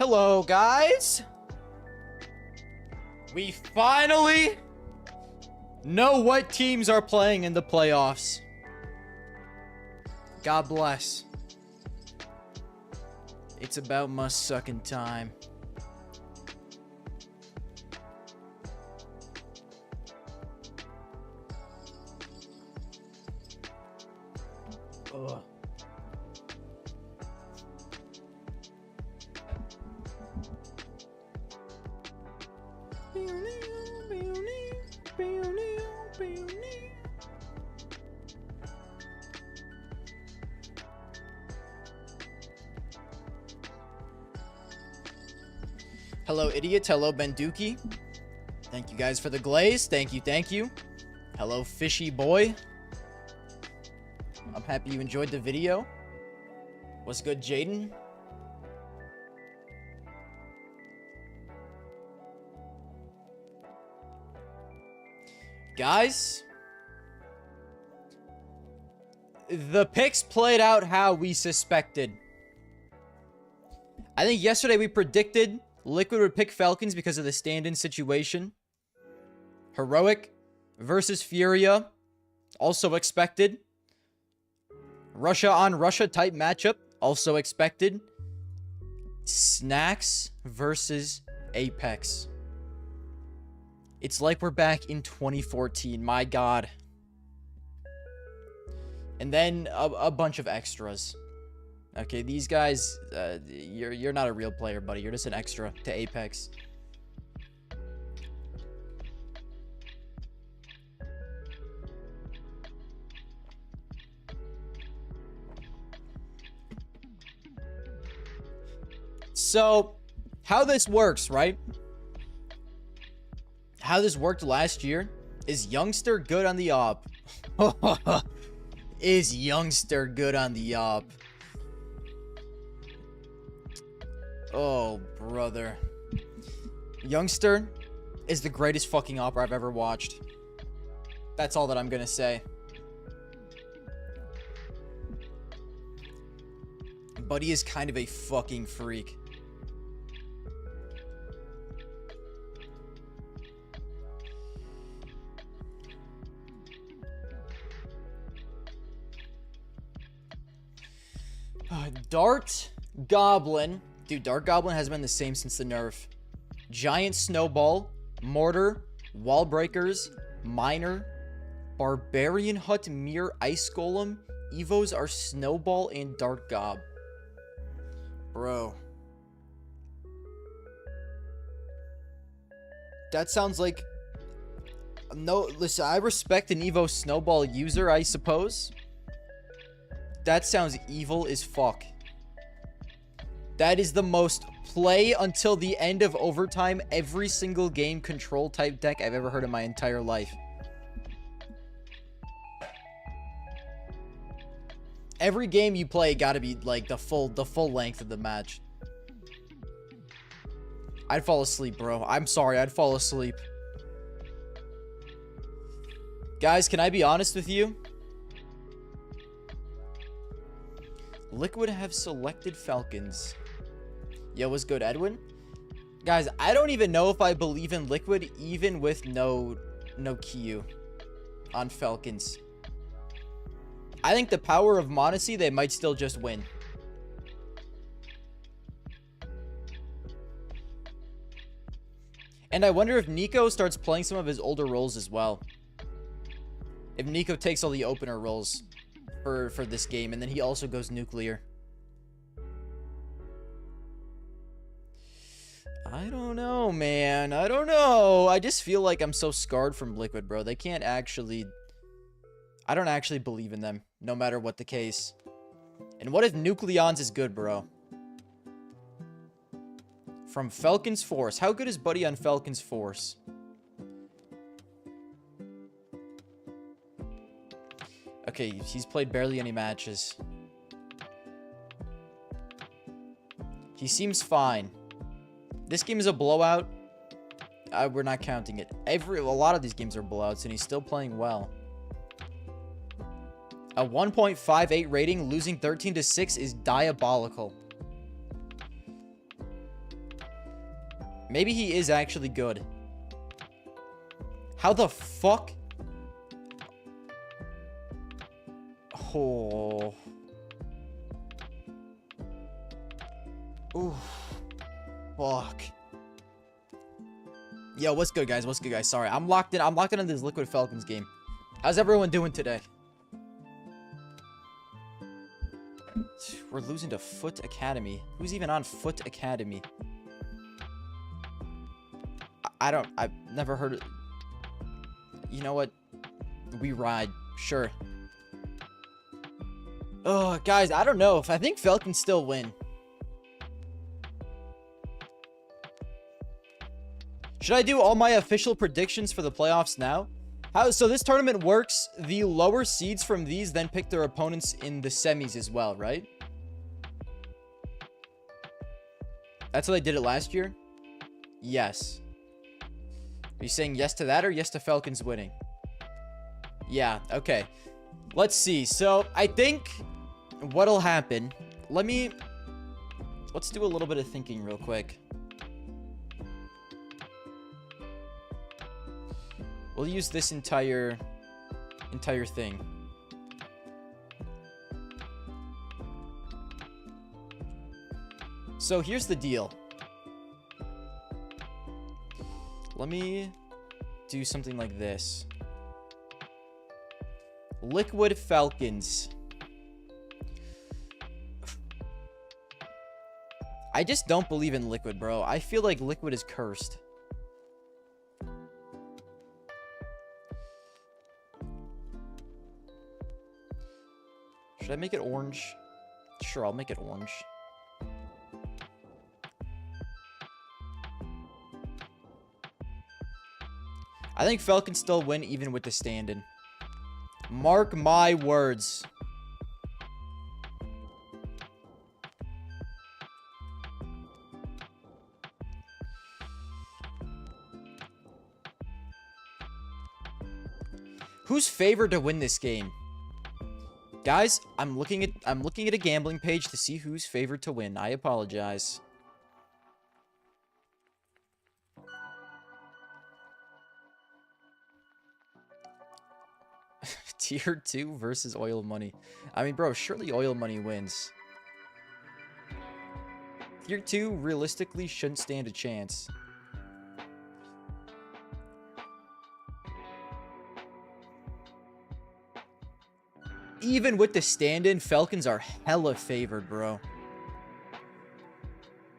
Hello, guys. We finally know what teams are playing in the playoffs. God bless. It's about must-sucking time. Ugh. Hello, idiots. Hello, Benduki. Thank you guys for the glaze. Thank you, thank you. Hello, fishy boy. I'm happy you enjoyed the video. What's good, Jaden? Guys, the picks played out how we suspected. I think yesterday we predicted Liquid would pick Falcons because of the stand-in situation. Heroic versus Furia, also expected. Russia on Russia type matchup, also expected. Snacks versus Apex. It's like we're back in 2014, my god. And then a bunch of extras. Okay, these guys, you're not a real player, buddy. You're just an extra to Apex. So, how this works, right? How this worked last year is Youngster good on the op. Is Youngster good on the op? Oh, brother. Youngster is the greatest fucking opera I've ever watched. That's all that I'm gonna say. Buddy is kind of a fucking freak. Dart Goblin. Dude, Dart Goblin has been the same since the nerf. Giant Snowball, Mortar, Wall Breakers, Miner, Barbarian Hut, Mirror, Ice Golem. Evos are Snowball and Dart Gob. Bro. That sounds like... No, listen, I respect an Evo Snowball user, I suppose. That sounds evil as fuck. That is the most play until the end of overtime every single game control type deck I've ever heard in my entire life. Every game you play gotta be like the full length of the match. I'd fall asleep, bro. I'm sorry, I'd fall asleep. Guys, can I be honest with you? Liquid have selected Falcons. Yo, what's good, Edwin? Guys, I don't even know if I believe in Liquid even with no Q on Falcons. I think the power of Monacy, they might still just win. And I wonder if Nico starts playing some of his older roles as well. If Nico takes all the opener roles for this game, and then he also goes nuclear. I don't know, man. I don't know. I just feel like I'm so scarred from Liquid, bro. They can't actually... I don't actually believe in them, no matter what the case. And what if Nucleons is good, bro? From Falcons Force. How good is Buddy on Falcons Force? Okay, he's played barely any matches. He seems fine. This game is a blowout. We're not counting it. A lot of these games are blowouts, and he's still playing well. A 1.58 rating, losing 13-6 is diabolical. Maybe he is actually good. How the fuck? Oh. Ooh. Fuck. Yo, what's good, guys? What's good, guys? Sorry, I'm locked in. I'm locked in this Liquid Falcons game. How's everyone doing today? We're losing to Foot Academy. Who's even on Foot Academy? I've never heard it. You know what? We ride. Sure. Oh, guys, I don't know. I think Falcons still win. Should I do all my official predictions for the playoffs now? So this tournament works. The lower seeds from these then pick their opponents in the semis as well, right? That's how they did it last year? Yes. Are you saying yes to that or yes to Falcons winning? Yeah, okay. Let's see. So I think what'll happen. Let's do a little bit of thinking real quick. We'll use this entire thing. So here's the deal. Let me do something like this. Liquid Falcons. I just don't believe in Liquid, bro. I feel like Liquid is cursed. Should I make it orange? Sure, I'll make it orange. I think Falcons still win even with the stand-in. Mark my words. Who's favored to win this game? Guys, I'm looking at a gambling page to see who's favored to win. I apologize. Tier 2 versus Oil Money. I mean, bro, surely Oil Money wins. Tier 2 realistically shouldn't stand a chance. Even with the stand-in, Falcons are hella favored, bro.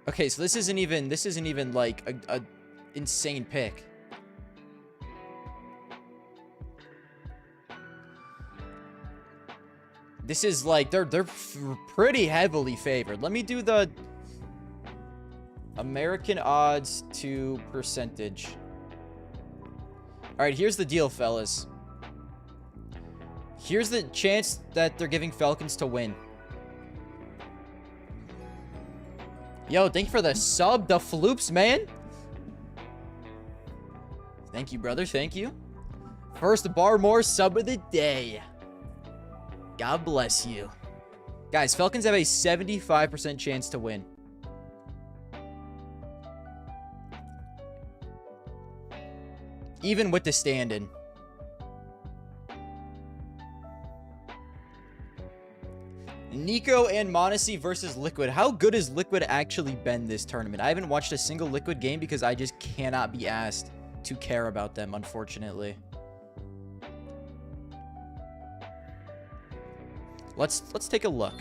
Okay, so this isn't even like a insane pick. This is like they're pretty heavily favored. Let me do the American odds to percentage. All right, here's the deal, fellas. Here's the chance that they're giving Falcons to win. Yo, thank you for the sub, the floops, man. Thank you, brother. Thank you. First Barmore sub of the day. God bless you. Guys, Falcons have a 75% chance to win. Even with the stand-in. Nico and Mondesi versus Liquid. How good has Liquid actually been this tournament? I haven't watched a single Liquid game because I just cannot be asked to care about them, unfortunately. Let's take a look.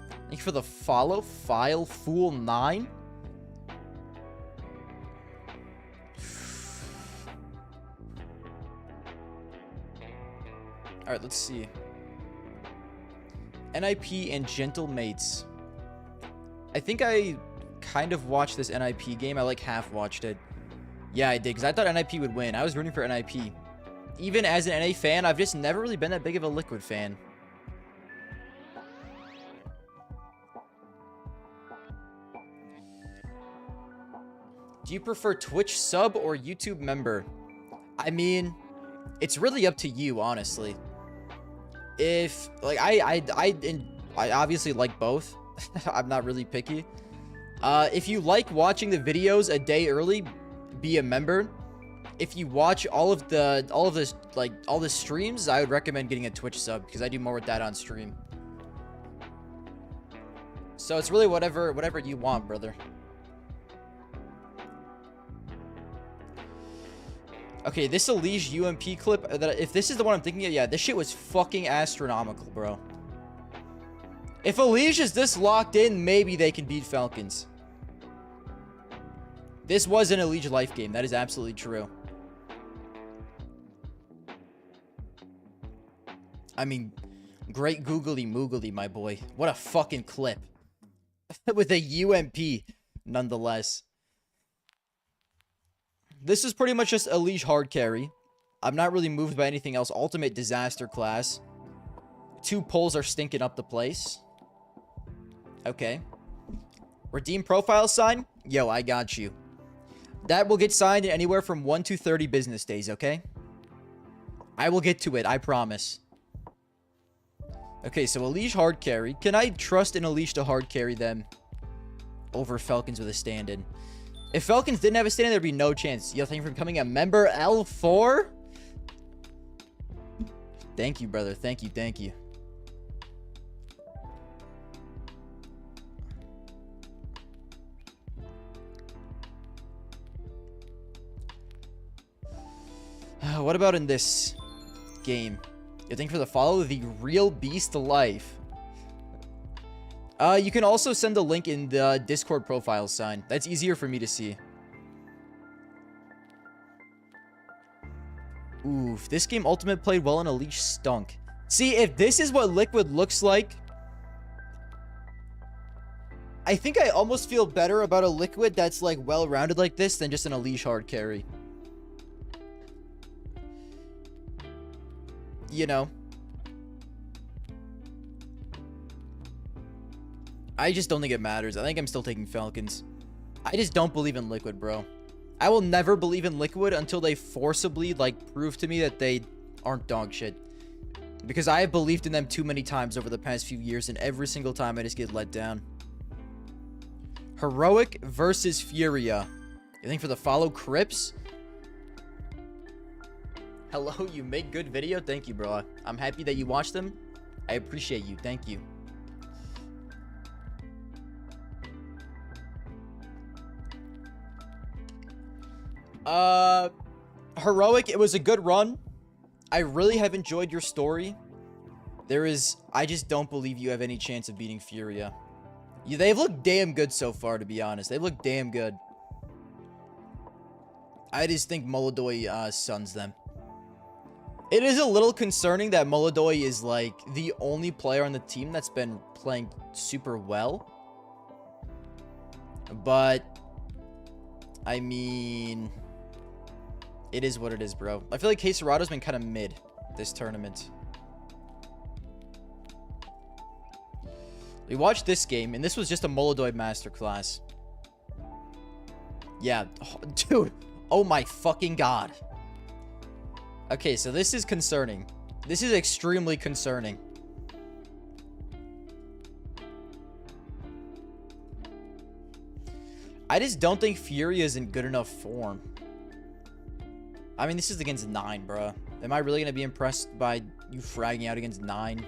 Thank you for the follow. File Fool 9. All right, let's see. NIP and Gentle Mates. I think I kind of watched this NIP game. I like half watched it. Yeah, I did, because I thought NIP would win. I was rooting for NIP. Even as an NA fan, I've just never really been that big of a Liquid fan. Do you prefer Twitch sub or YouTube member? I mean, it's really up to you, honestly. If, like, I obviously like both. I'm not really picky. If you like watching the videos a day early, be a member. If you watch all the streams, I would recommend getting a Twitch sub because I do more with that on stream. So it's really whatever you want, brother. Okay, this Elige UMP clip, if this is the one I'm thinking of, yeah, this shit was fucking astronomical, bro. If Elige is this locked in, maybe they can beat Falcons. This was an Elige life game. That is absolutely true. I mean, great googly moogly, my boy. What a fucking clip. With a UMP, nonetheless. This is pretty much just Elige hard carry. I'm not really moved by anything else. Ultimate disaster class. 2 pulls are stinking up the place. Okay. Redeem profile sign? Yo, I got you. That will get signed in anywhere from 1 to 30 business days, okay? I will get to it, I promise. Okay, so Elige hard carry. Can I trust an Elige to hard carry them over Falcons with a stand-in? If Falcons didn't have a stand-in, there'd be no chance. Yo, thank you for becoming a member, L4? Thank you, brother. Thank you, thank you. What about in this game? You think for the follow the real beast life? You can also send a link in the Discord profile sign. That's easier for me to see. Oof, this game Ultimate played well and Elige stunk. See, if this is what Liquid looks like, I think I almost feel better about a Liquid that's like well-rounded like this than just an Elige hard carry. You know, I just don't think it matters. I think I'm still taking Falcons. I just don't believe in Liquid, bro. I will never believe in Liquid until they forcibly, like, prove to me that they aren't dog shit. Because I have believed in them too many times over the past few years, and every single time I just get let down. Heroic versus Furia. You think for the follow Crips? Hello, you make good video? Thank you, bro. I'm happy that you watched them. I appreciate you. Thank you. Heroic, it was a good run. I really have enjoyed your story. I just don't believe you have any chance of beating Furia. They've looked damn good so far, to be honest. They look damn good. I just think Molodoy suns them. It is a little concerning that Molodoy is, like, the only player on the team that's been playing super well. But, I mean, it is what it is, bro. I feel like Caserato's been kind of mid this tournament. We watched this game, and this was just a Molodoy masterclass. Yeah, dude. Oh my fucking god. Okay, so this is concerning. This is extremely concerning. I just don't think Furia is in good enough form. I mean, this is against 9, bro. Am I really going to be impressed by you fragging out against 9?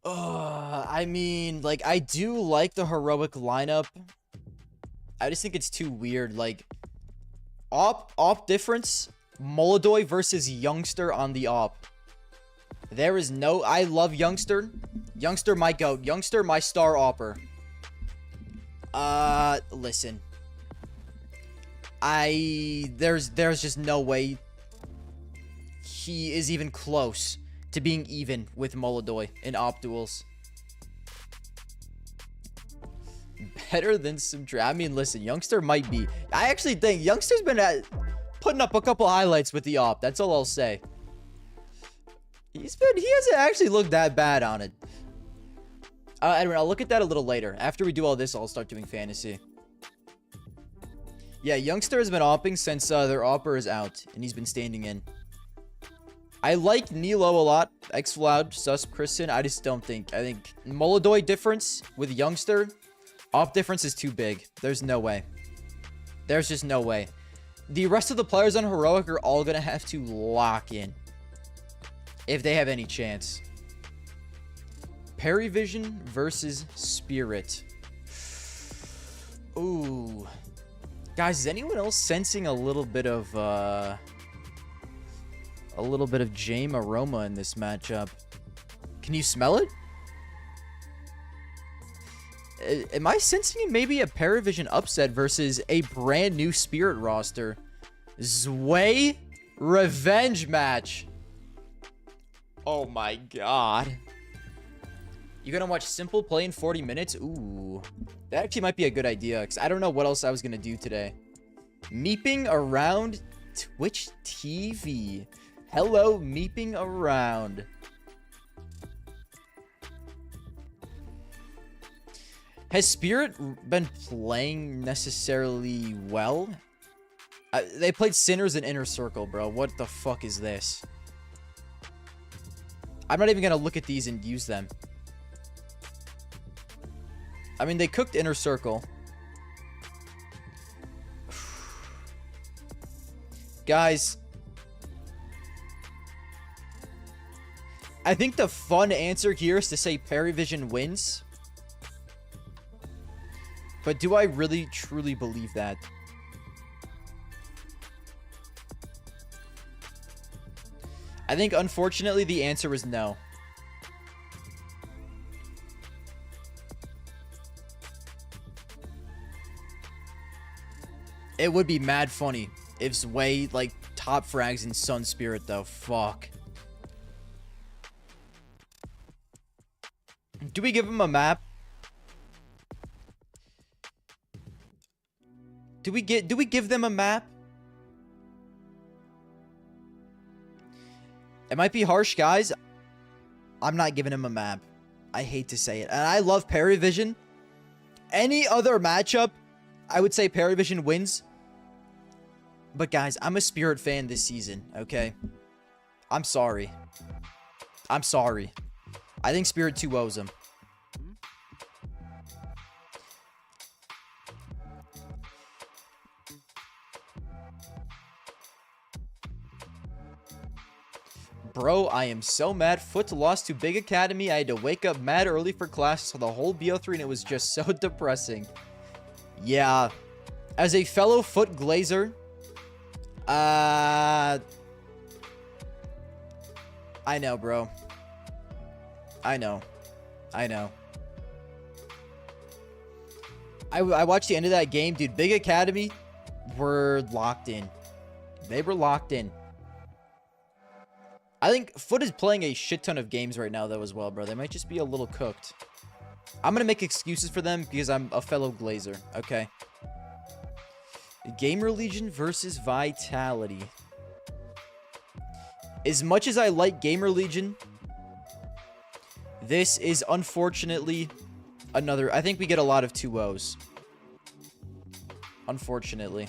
I mean, like, I do like the Heroic lineup. I just think it's too weird. Like, op difference, Molodoy versus Youngster on the op. There is no... I love Youngster. Youngster, my goat. Youngster, my star opper. Listen. There's just no way he is even close to being even with Molodoy in op duels. Better than some... I mean, listen, Youngster might be... I actually think Youngster's been putting up a couple highlights with the op. That's all I'll say. He hasn't actually looked that bad on it. Anyway, I'll look at that a little later. After we do all this, I'll start doing fantasy. Yeah, Youngster has been opping since their opper is out, and he's been standing in. I like Nilo a lot. Xfloud, Sus, Kristen. I just don't think. I think Molodoy difference with Youngster. Off difference is too big. There's no way. There's just no way. The rest of the players on Heroic are all going to have to lock in. If they have any chance. Parivision versus Spirit. Ooh. Guys, is anyone else sensing a little bit of Jame aroma in this matchup? Can you smell it? Am I sensing maybe a Parivision upset versus a brand new Spirit roster? Zway revenge match. Oh my god. You gonna watch Simple play in 40 minutes? Ooh. That actually might be a good idea, because I don't know what else I was gonna do today. Meeping around Twitch TV. Hello, meeping around. Has Spirit been playing necessarily well? They played Sinners and Inner Circle, bro. What the fuck is this? I'm not even gonna look at these and use them. I mean, they cooked Inner Circle. Guys. I think the fun answer here is to say Parivision wins. But do I really, truly believe that? I think, unfortunately, the answer is no. It would be mad funny if Zway, like, top frags in Sun Spirit, though. Fuck. Do we give him a map? Do we give them a map? It might be harsh, guys. I'm not giving him a map. I hate to say it. And I love Parivision. Any other matchup, I would say Parivision wins. But guys, I'm a Spirit fan this season, okay? I'm sorry. I'm sorry. I think Spirit 2-0s him. Bro, I am so mad. Foot lost to Big Academy. I had to wake up mad early for classes for the whole BO3, and it was just so depressing. Yeah. As a fellow Foot Glazer, I know, bro. I know. I know. I watched the end of that game. Dude, Big Academy were locked in. They were locked in. I think Foot is playing a shit ton of games right now, though, as well, bro. They might just be a little cooked. I'm going to make excuses for them because I'm a fellow Glazer, okay? Gamer Legion versus Vitality. As much as I like Gamer Legion, this is unfortunately another... I think we get a lot of 2-0s. Unfortunately.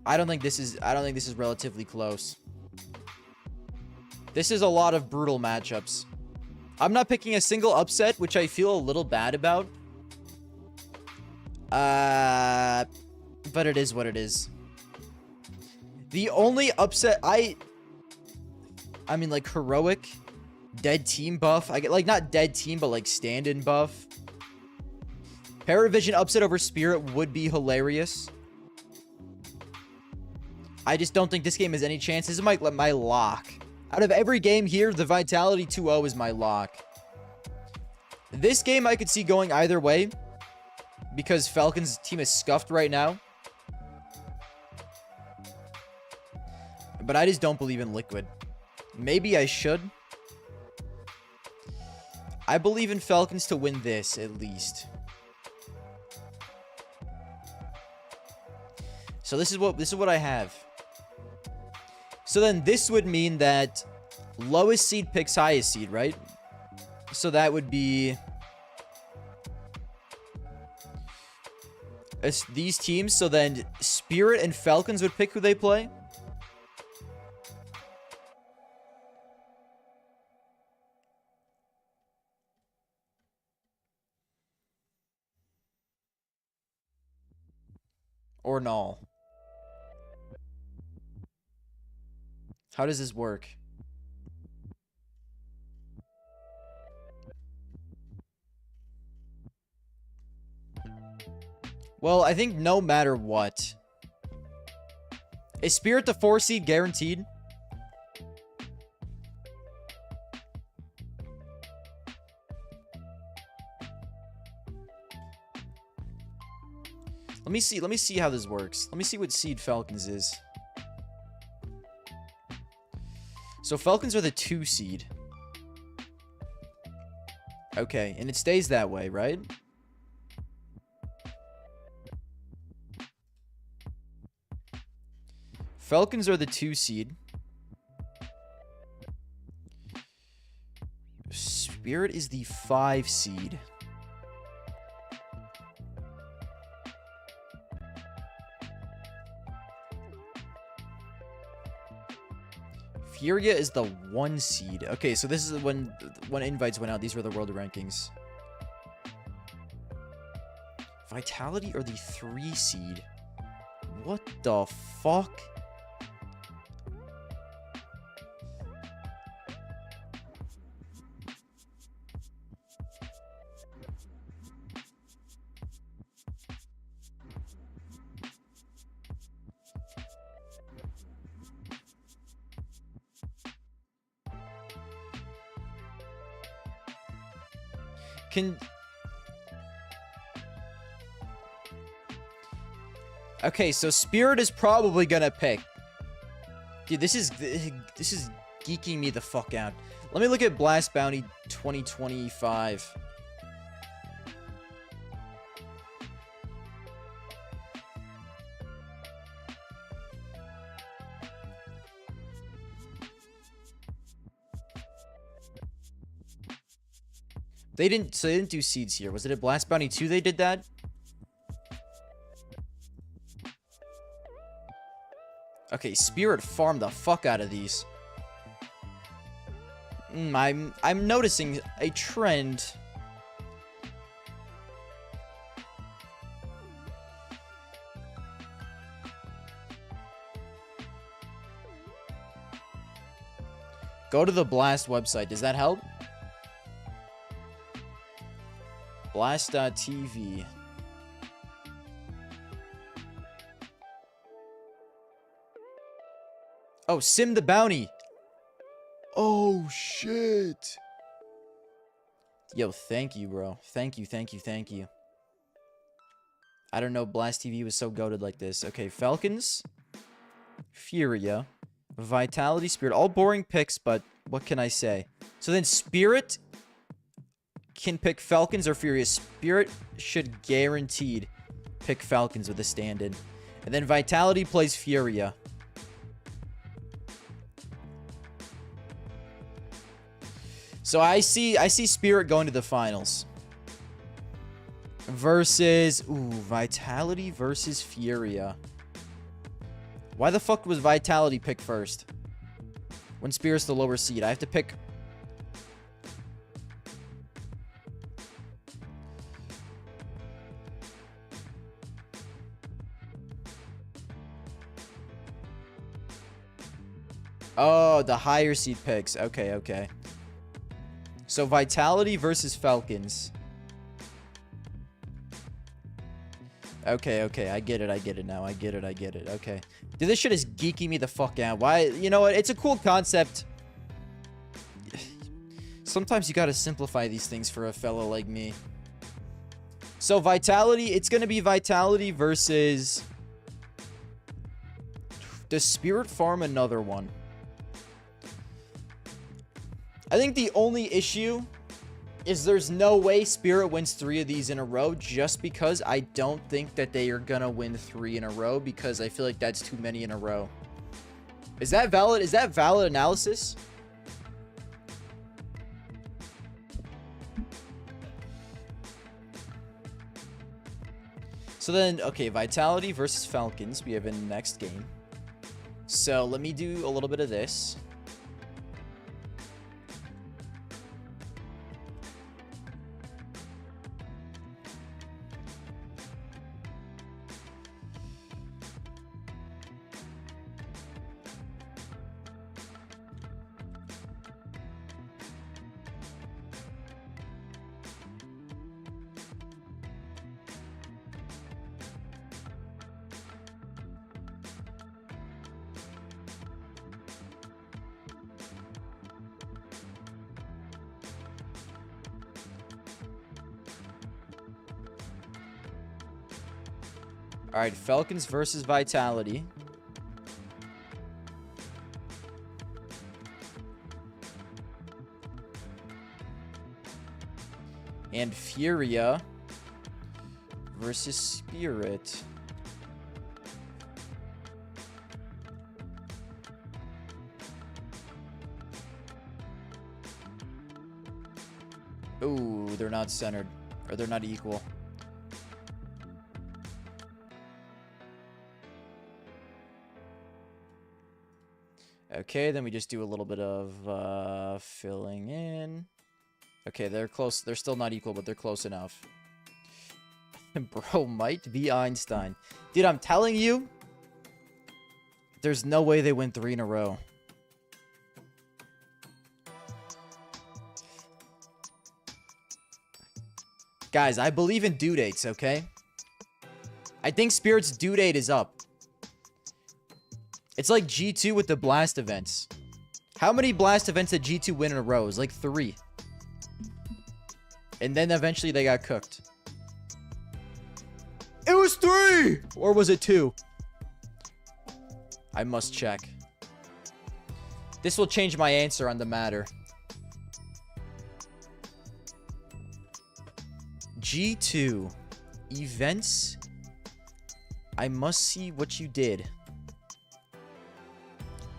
I don't think this is relatively close. This is a lot of brutal matchups. I'm not picking a single upset, which I feel a little bad about. But it is what it is. The only upset I mean, like, Heroic, dead team buff. I get, like, not dead team, but, like, stand-in buff. Parivision upset over Spirit would be hilarious. I just don't think this game has any chance. This is my lock. Out of every game here, the Vitality 2-0 is my lock. This game I could see going either way, because Falcons' team is scuffed right now. But I just don't believe in Liquid. Maybe I should. I believe in Falcons to win this, at least. So this is what I have. So then this would mean that lowest seed picks highest seed, right? So that would be these teams. So then Spirit and Falcons would pick who they play. Or null. How does this work? Well, I think no matter what. Is Spirit the 4 seed guaranteed? Let me see how this works. Let me see what seed Falcons is. So Falcons are the 2 seed. Okay, and it stays that way, right? Falcons are the 2 seed. Spirit is the 5 seed. Furia is the 1 seed. Okay, so this is when invites went out. These were the world rankings. Vitality are the 3 seed. What the fuck? Okay, so Spirit is probably gonna pick. Dude, this is geeking me the fuck out. Let me look at Blast Bounty 2025. They didn't do seeds here. Was it at Blast Bounty 2 they did that? Okay, Spirit farmed the fuck out of these. I'm noticing a trend. Go to the Blast website. Does that help? Blast.tv. Oh, Sim the Bounty. Oh, shit. Yo, thank you, bro. Thank you, thank you, thank you. I don't know Blast TV was so goated like this. Okay, Falcons. Furia. Vitality, Spirit. All boring picks, but what can I say? So then Spirit can pick Falcons or Furia. Spirit should guaranteed pick Falcons with a stand-in. And then Vitality plays Furia. So I see Spirit going to the finals. Versus Vitality versus Furia. Why the fuck was Vitality picked first? When Spirit's the lower seed. I have to pick. Oh, the higher seed picks. Okay, okay. So Vitality versus Falcons. Okay, okay. I get it now. I get it. Okay. Dude, this shit is geeking me the fuck out. Why? You know what? It's a cool concept. Sometimes you gotta simplify these things for a fellow like me. So Vitality, it's gonna be Vitality versus... Does Spirit farm another one? I think the only issue is there's no way Spirit wins 3 of these in a row, just because I don't think that they are gonna win 3 in a row, because I feel like that's too many in a row. Is that valid? Is that valid analysis? So then, okay, Vitality versus Falcons we have in the next game. So let me do a little bit of this. All right, Falcons versus Vitality. And Furia versus Spirit. Ooh, they're not centered. Or they're not equal. Okay, then we just do a little bit of filling in. Okay, they're close. They're still not equal, but they're close enough. Bro might be Einstein. Dude, I'm telling you, there's no way they win 3 in a row. Guys, I believe in due dates, okay? I think Spirit's due date is up. It's like G2 with the Blast events. How many Blast events did G2 win in a row? It was like 3. And then eventually they got cooked. It was 3! Or was it 2? I must check. This will change my answer on the matter. G2 events. I must see what you did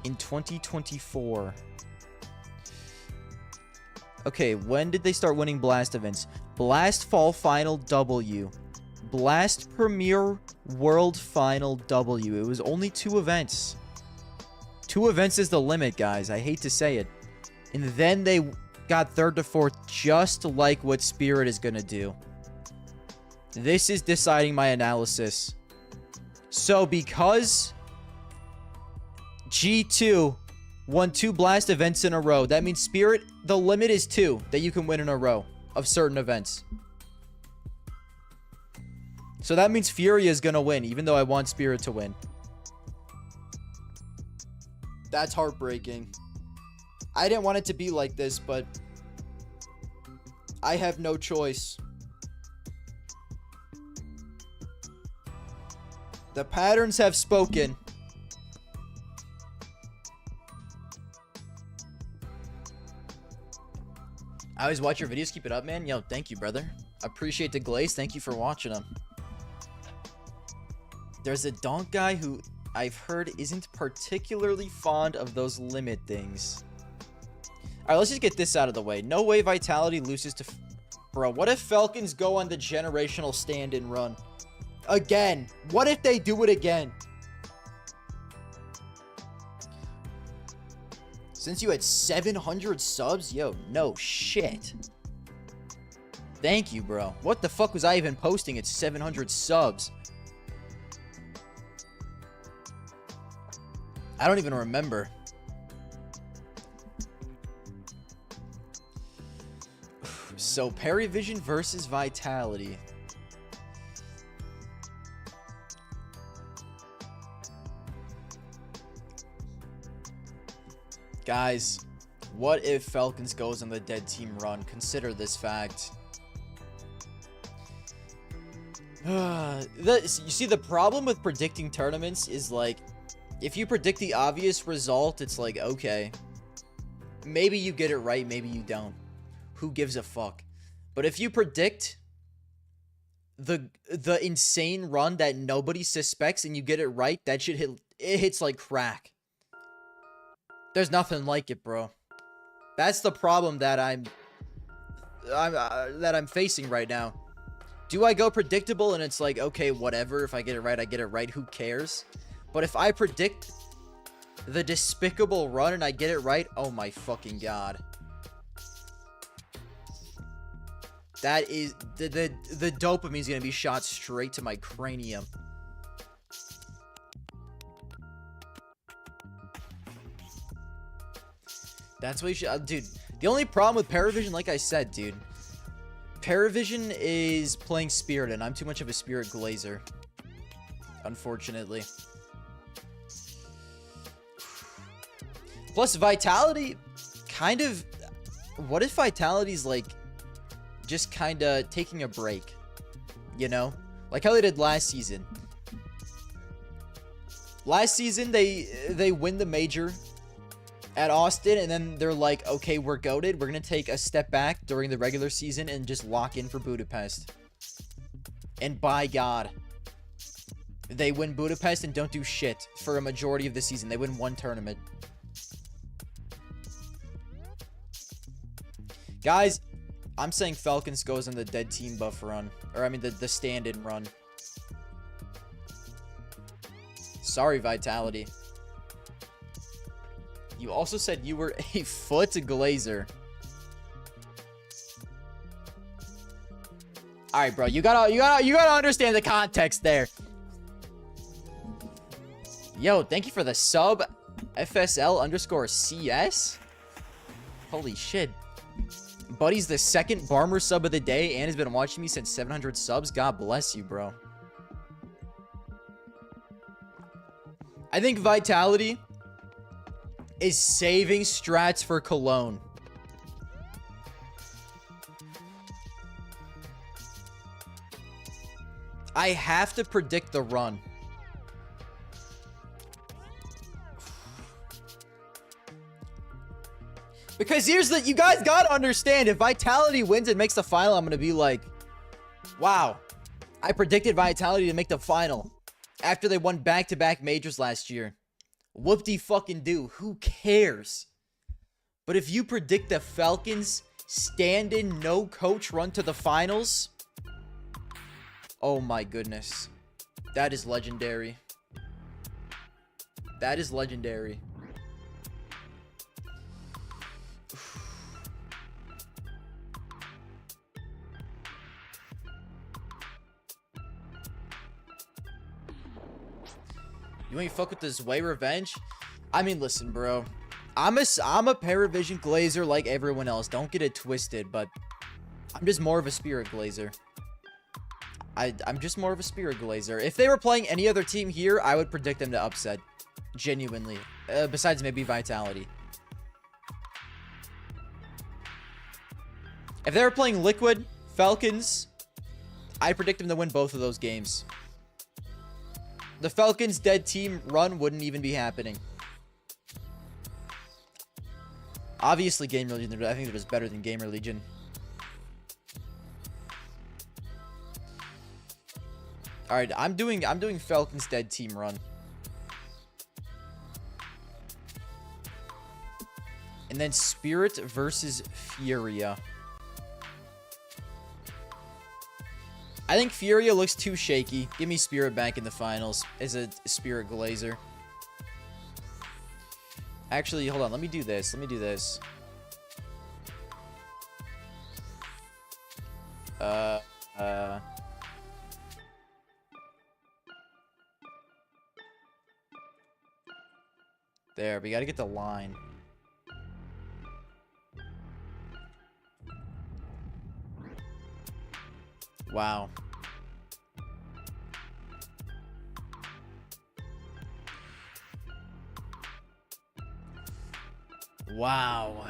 in 2024. Okay, when did they start winning Blast events? Blast Fall Final W. Blast Premier World Final W. It was only 2 events. 2 events is the limit, guys. I hate to say it. And then they got 3rd to 4th, just like what Spirit is going to do. This is deciding my analysis. So because G2 won 2 Blast events in a row, that means Spirit, the limit is 2 that you can win in a row of certain events. So that means Furia is going to win, even though I want Spirit to win. That's heartbreaking. I didn't want it to be like this, but I have no choice. The patterns have spoken. I always watch your videos. Keep it up, man. Yo, thank you, brother. Appreciate the glaze. Thank you for watching them. There's a donk guy who I've heard isn't particularly fond of those limit things. Alright, let's just get this out of the way. No way Vitality loses to... Bro, what if Falcons go on the generational stand-in run? Again. What if they do it again? Since you had 700 subs? Yo, no shit. Thank you, bro. What the fuck was I even posting at 700 subs? I don't even remember. So, Parivision versus Vitality. Guys, what if Falcons goes on the dead team run? Consider this fact. You see, the problem with predicting tournaments is like, if you predict the obvious result, it's like, okay, maybe you get it right, maybe you don't. Who gives a fuck? But if you predict the insane run that nobody suspects and you get it right, that shit hits like crack. There's nothing like it, bro. That's the problem that I'm facing right now. Do I go predictable and it's like, okay, whatever, if I get it right, I get it right, who cares? But if I predict the despicable run and I get it right, oh my fucking god. That is... The dopamine is going to be shot straight to my cranium. That's what you should... dude, the only problem with Parivision, like I said, dude. Parivision is playing Spirit, and I'm too much of a Spirit glazer. Unfortunately. Plus, Vitality, kind of... What if Vitality's, like, just kind of taking a break? You know? Like how they did last season. Last season, they win the major at Austin, and then they're like, okay, we're goated. We're going to take a step back during the regular season and just lock in for Budapest. And by God, they win Budapest and don't do shit for a majority of the season. They win one tournament. Guys, I'm saying Falcons goes on the dead team buff run. Or, I mean, the stand-in run. Sorry, Vitality. You also said you were a foot glazer. All right, bro. You gotta understand the context there. Yo, thank you for the sub. FSL_CS. Holy shit. Buddy's the second Barmer sub of the day and has been watching me since 700 subs. God bless you, bro. I think Vitality is saving strats for Cologne. I have to predict the run. Because here's the... You guys gotta understand, if Vitality wins and makes the final, I'm gonna be like, wow. I predicted Vitality to make the final after they won back-to-back majors last year. Whoop-de-fucking-do. Who cares? But if you predict the Falcons stand-in, no-coach run to the finals... Oh my goodness. That is legendary. That is legendary. You ain't fuck with this way revenge? I mean, listen, bro. I'm a Parivision glazer like everyone else. Don't get it twisted, but I'm just more of a spirit glazer. I'm just more of a spirit glazer. If they were playing any other team here, I would predict them to upset. Genuinely. Besides maybe Vitality. If they were playing Liquid, Falcons, I predict them to win both of those games. The Falcons' dead team run wouldn't even be happening. Obviously, Gamer Legion, I think they're just better than Gamer Legion. All right, I'm doing Falcons' dead team run. And then Spirit versus Furia. I think Furia looks too shaky. Give me Spirit back in the finals as a Spirit glazer. Actually, hold on. Let me do this. Let me do this. There, we gotta get the line. Wow. Wow.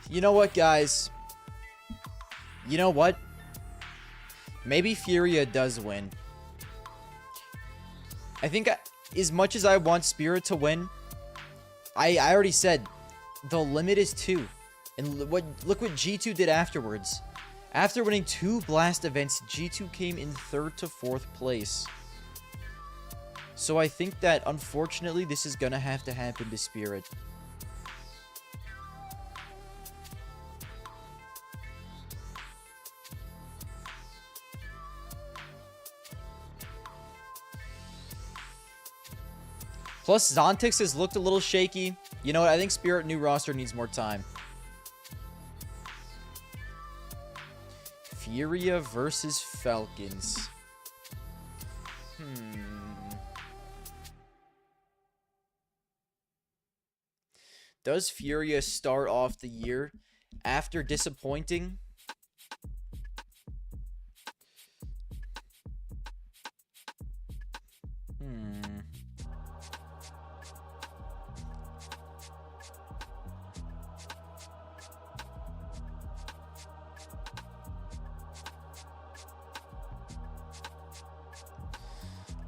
You know what, guys? You know what? Maybe Furia does win. I think as much as I want Spirit to win, I already said the limit is 2. And look what G2 did afterwards. After winning 2 Blast events, G2 came in 3rd to 4th place. So I think that, unfortunately, this is gonna have to happen to Spirit. Plus, Zontix has looked a little shaky. You know what? I think Spirit new roster needs more time. Furia versus Falcons. Does Furia start off the year after disappointing?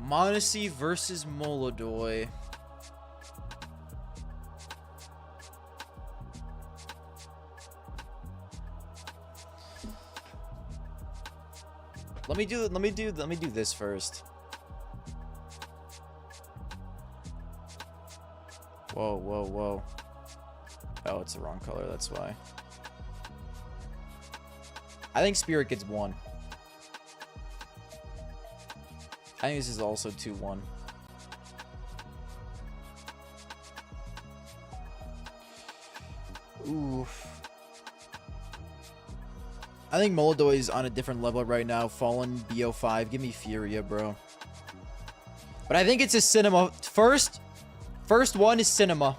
Mondesi versus Molodoy. Let me do this first. Whoa, whoa, whoa. Oh, it's the wrong color, that's why. I think Spirit gets 1. I think this is also 2-1. Oof. I think Molodoy is on a different level right now. Fallen, BO5. Give me Furia, bro. But I think it's a cinema. First one is cinema.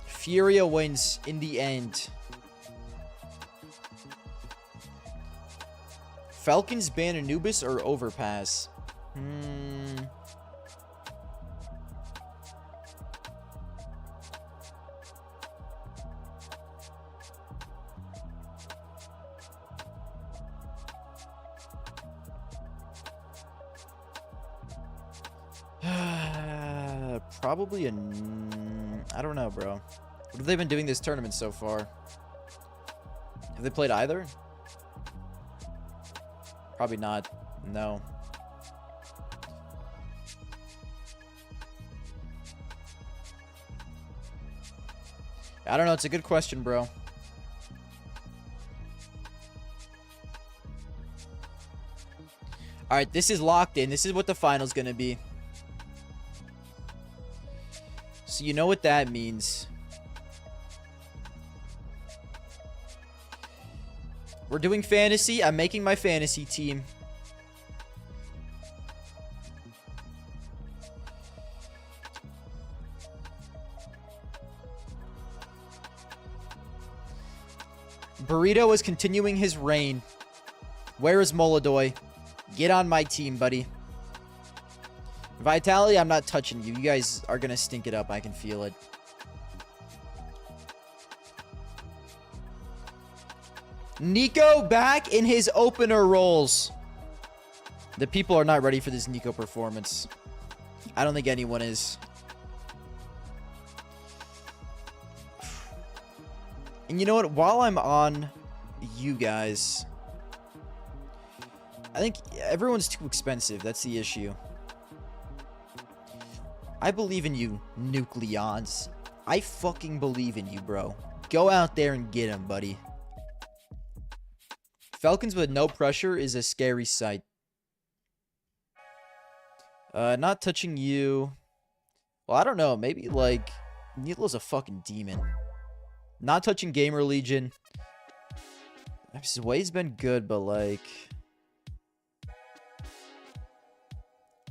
Furia wins in the end. Falcons ban Anubis or overpass? Probably I don't know, bro. What have they been doing this tournament so far? Have they played either? Probably not. No. I don't know. It's a good question, bro. Alright, this is locked in. This is what the final's gonna be. So you know what that means. We're doing fantasy. I'm making my fantasy team. Burrito is continuing his reign. Where is Molodoy? Get on my team, buddy. Vitality, I'm not touching you. You guys are going to stink it up. I can feel it. Nico back in his opener roles. The people are not ready for this Nico performance. I don't think anyone is. And you know what? While I'm on you guys, I think everyone's too expensive. That's the issue. I believe in you, Nucleons. I fucking believe in you, bro. Go out there and get him, buddy. Falcons with no pressure is a scary sight. Not touching you. Well, I don't know. Maybe, like, Nilo's a fucking demon. Not touching Gamer Legion. His way's been good, but, like...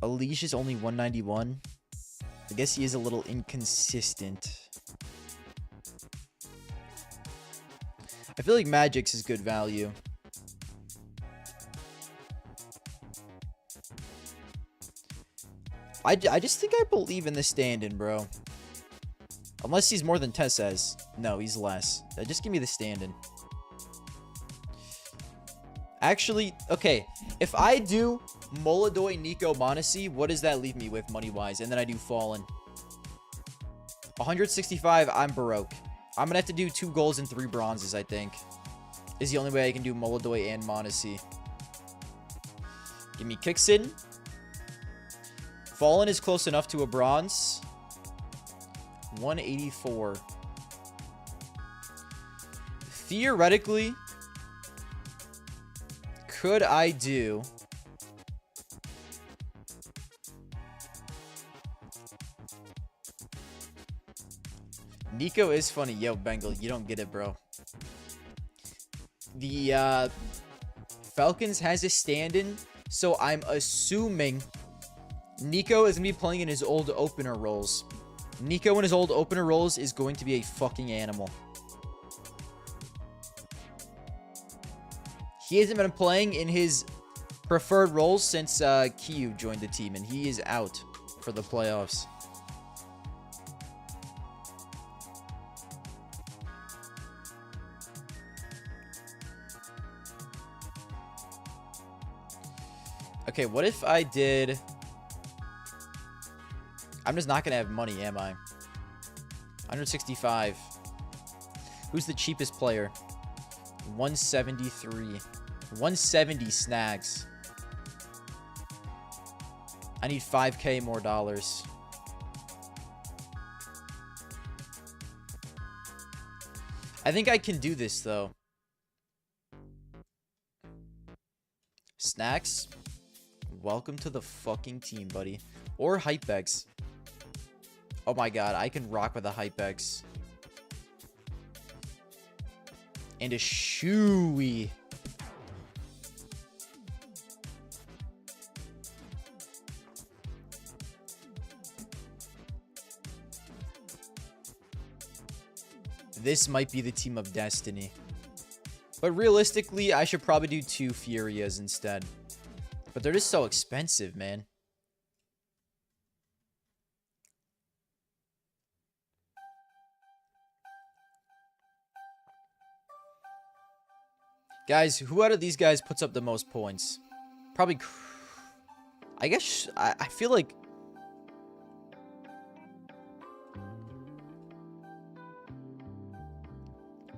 Alicia's only 191. I guess he is a little inconsistent. I feel like Magix is good value. I just think I believe in the stand-in, bro. Unless he's more than Tess says. No, he's less. Just give me the stand-in. Actually, okay. If I do Molodoy, Nico, Mondesi, what does that leave me with money-wise? And then I do Fallen. 165, I'm Baroque. I'm going to have to do 2 golds and 3 bronzes, I think. Is the only way I can do Molodoy and Mondesi. Give me Kixin. Fallen is close enough to a bronze. 184. Theoretically, could I do... Nico is funny. Yo, Bengal, you don't get it, bro. The Falcons has a stand-in, so I'm assuming Nico is going to be playing in his old opener roles. Nico in his old opener roles is going to be a fucking animal. He hasn't been playing in his preferred roles since Kiyu joined the team, and he is out for the playoffs. Okay, what if I did... I'm just not going to have money, am I? 165. Who's the cheapest player? 173. 170 snags. I need 5K more dollars. I think I can do this, though. Snacks, welcome to the fucking team, buddy. Or Hypebex. Oh my god, I can rock with a Hypebex. And a Shoey. This might be the team of destiny. But realistically, I should probably do 2 Furias instead. But they're just so expensive, man. Guys, who out of these guys puts up the most points? Probably... I guess... I feel like...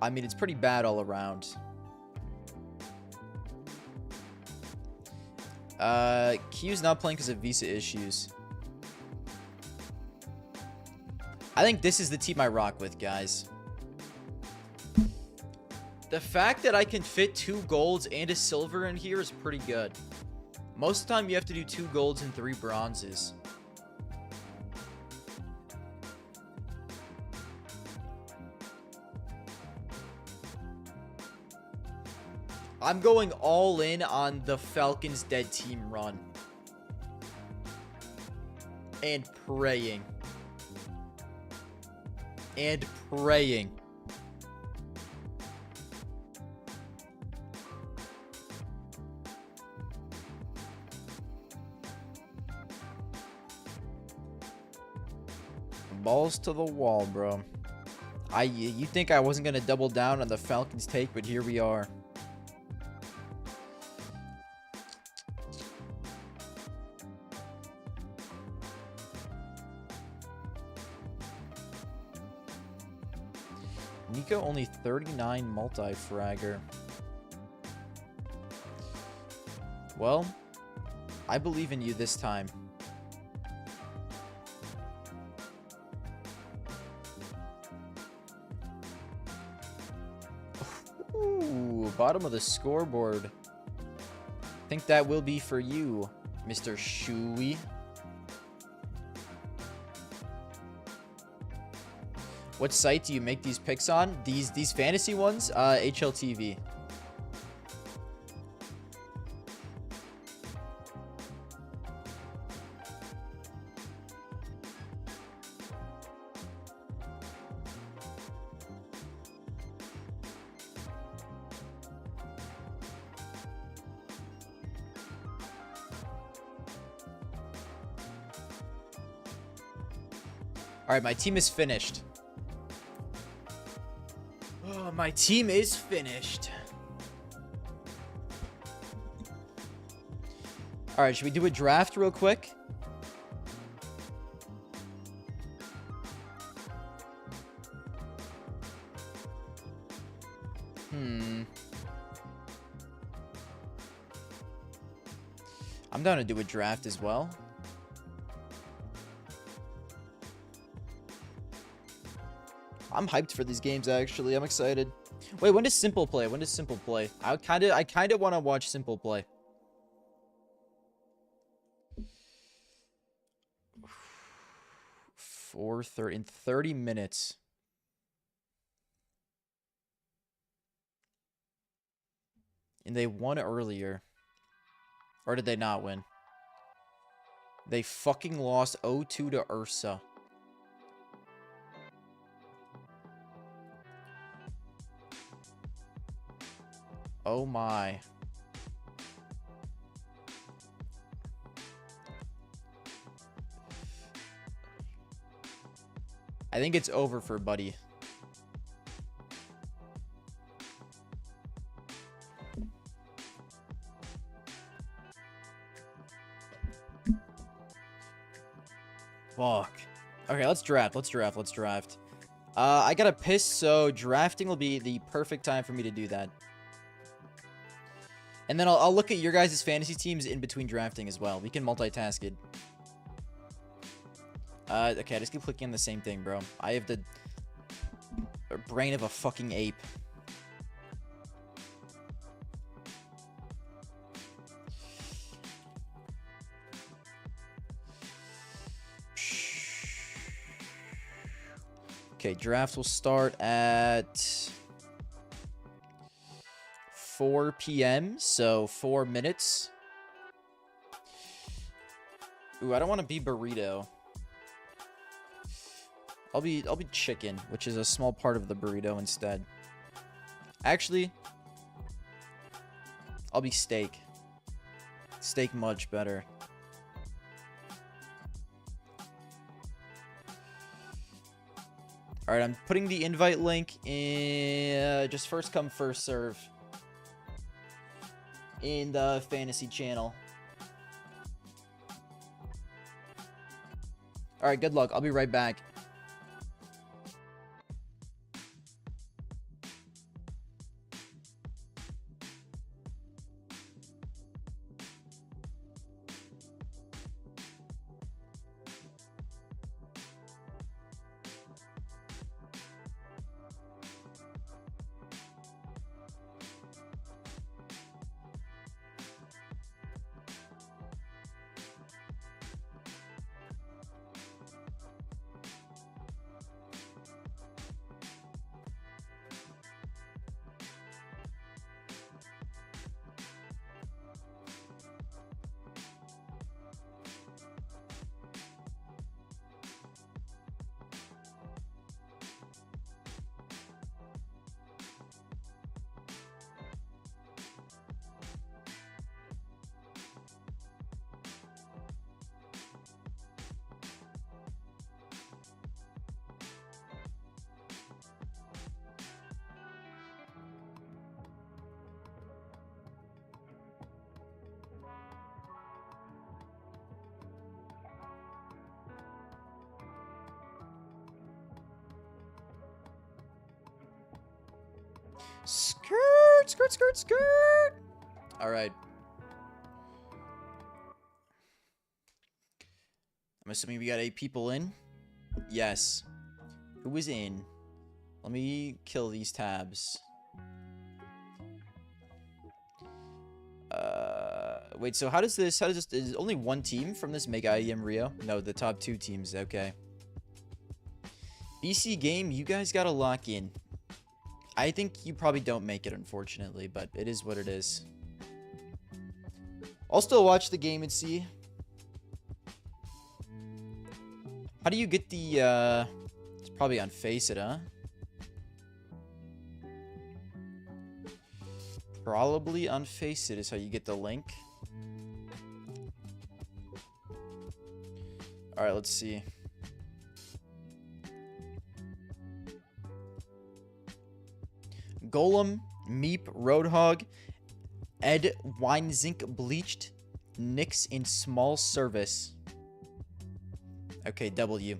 I mean, it's pretty bad all around. Q's not playing because of visa issues. I think this is the team I rock with, guys. The fact that I can fit 2 golds and a silver in here is pretty good. Most of the time, you have to do 2 golds and 3 bronzes. I'm going all in on the Falcons dead team run. And praying. And praying. Balls to the wall, bro. You think I wasn't going to double down on the Falcons take, but here we are. Nico only 39 multi-fragger. Well, I believe in you this time. Ooh, bottom of the scoreboard. I think that will be for you, Mr. Shoey. What site do you make these picks on? These fantasy ones? HLTV. All right, my team is finished. Oh, my team is finished. All right, should we do a draft real quick? I'm down to do a draft as well. I'm hyped for these games, actually. I'm excited. Wait, when does Simple play? When does Simple play? I kind of want to watch Simple play. In 30 minutes. And they won earlier. Or did they not win? They fucking lost 0-2 to Ursa. Oh my. I think it's over for Buddy. Fuck. Okay, let's draft. I gotta piss, so drafting will be the perfect time for me to do that. And then I'll look at your guys' fantasy teams in between drafting as well. We can multitask it. Okay, I just keep clicking on the same thing, bro. I have the brain of a fucking ape. Okay, draft will start at 4 p.m., so 4 minutes. Ooh, I don't want to be burrito. I'll be chicken, which is a small part of the burrito instead. Actually, I'll be steak. Steak much better. Alright, I'm putting the invite link in just first come, first serve in the fantasy channel. Alright, good luck. I'll be right back. Skirt. All right. I'm assuming we got 8 people in. Yes. Who is in? Let me kill these tabs. Wait, so how does this, is only one team from this Mega IEM Rio? No, the top 2 teams, okay. BC game, you guys gotta lock in. I think you probably don't make it, unfortunately, but it is what it is. I'll still watch the game and see. How do you get the, it's probably on Face It, huh? Probably on Face It is how you get the link. Alright, let's see. Golem, Meep, Roadhog, Ed, Winezink, Bleached, Nyx in small service. Okay, W.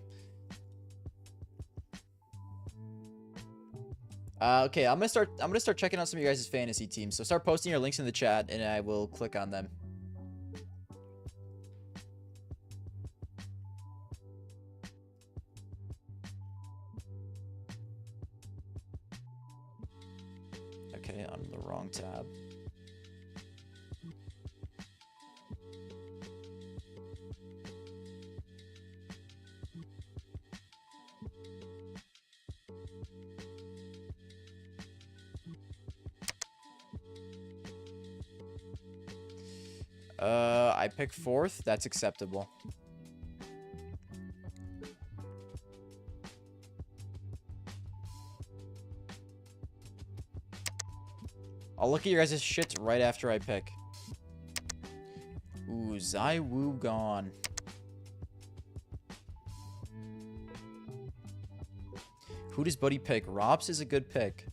Okay, I'm gonna start checking out some of your guys' fantasy teams. So start posting your links in the chat, and I will click on them. Okay, I'm in the wrong tab. I pick 4th. That's acceptable. I'll look at your guys' shit right after I pick. Ooh, Zaiwu gone. Who does Buddy pick? Rops is a good pick.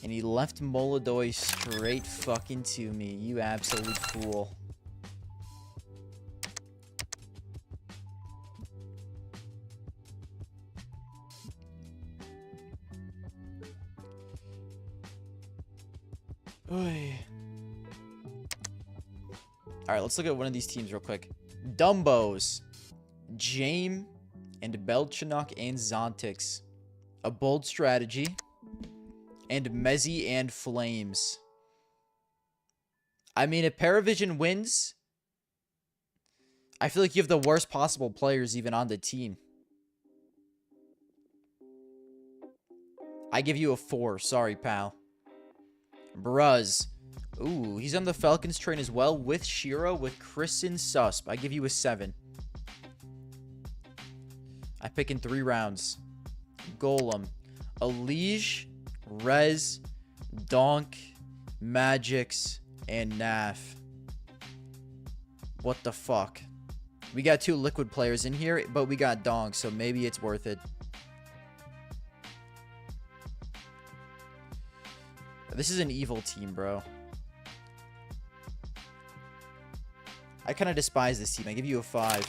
And he left Moladoy straight fucking to me. You absolute fool. Alright, let's look at one of these teams real quick. Dumbos. Jame and Belchinok and Zontix. A bold strategy. And Mezzy and Flames. I mean, if Parivision wins, I feel like you have the worst possible players even on the team. I give you a 4. Sorry, pal. Bruz. Ooh, he's on the Falcons train as well with Shiro, with Chris and Susp. I give you a 7. I pick in 3 rounds. Golem. Elige, Rez, Donk, Magix, and Naf. What the fuck? We got 2 liquid players in here, but we got Donk, so maybe it's worth it. This is an evil team, bro. I kind of despise this team. I give you a 5.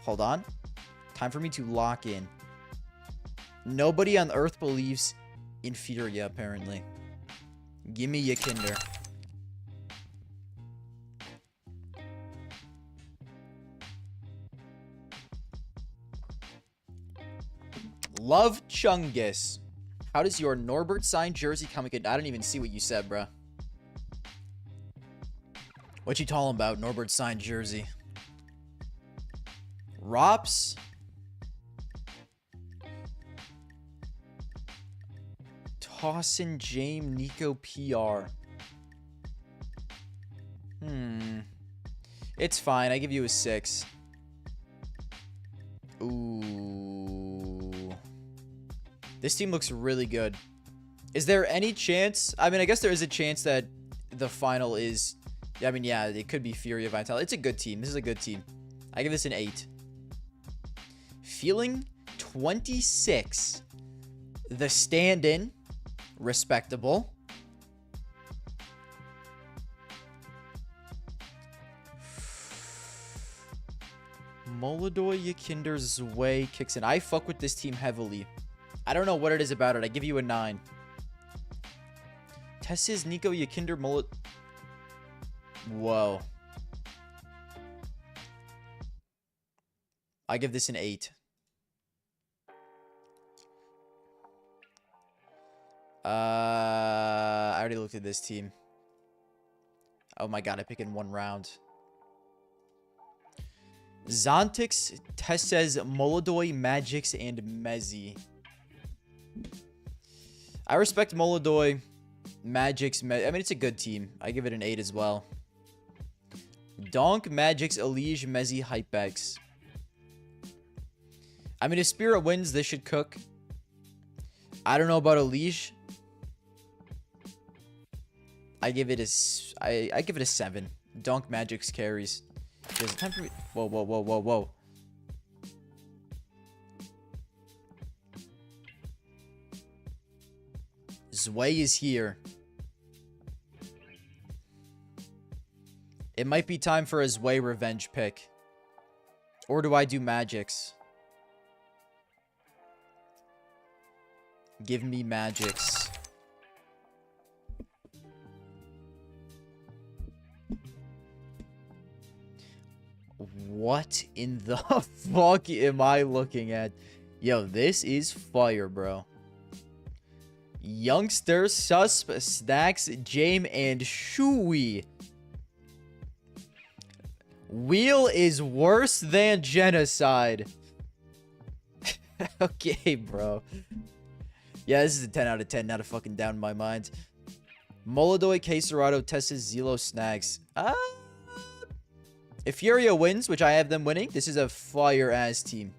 Hold on. Time for me to lock in. Nobody on Earth believes in Furia, apparently. Give me your Kinder. Love Chungus. How does your Norbert signed jersey come again? I don't even see what you said, bruh. What you talking about, Norbert signed jersey? Rops. Tossin, Jame, Nico, PR. It's fine. I give you a 6. Ooh. This team looks really good. Is there any chance? I mean, I guess there is a chance that the final is... I mean, yeah, it could be Furia Vital. It's a good team. This is a good team. I give this an 8. Feeling 26. The stand-in. Respectable. Molodoy, Yakinder, Zwei kicks in. I fuck with this team heavily. I don't know what it is about it. I give you a 9. Tess's, Nico, Yakinder, Molod... Whoa. I give this an 8. I already looked at this team. Oh my god, I pick in 1 round. Zontix, Tesses, Molodoy, Magix, and Mezzy. I respect Molodoy, Magix, I mean, it's a good team. I give it an 8 as well. Donk, Magix, Elige, Mezzy, Hypex. I mean, if Spirit wins, this should cook. I don't know about Elige. I give it a 7. Donk, Magix carries. There's a time for me. Whoa, whoa, whoa, whoa, whoa. Zwei is here. It might be time for a Zwei revenge pick. Or do I do Magix? Give me Magix. What in the fuck am I looking at? Yo, this is fire, bro. Youngster, Susp, Stacks, Jame, and Shui. Wheel is worse than genocide. Okay, bro. Yeah, this is a 10 out of 10. Not a fucking down in my mind. Molodoy, Queserado, Tesses, Zelo, Snags. If Furia wins, which I have them winning, this is a fire-ass team.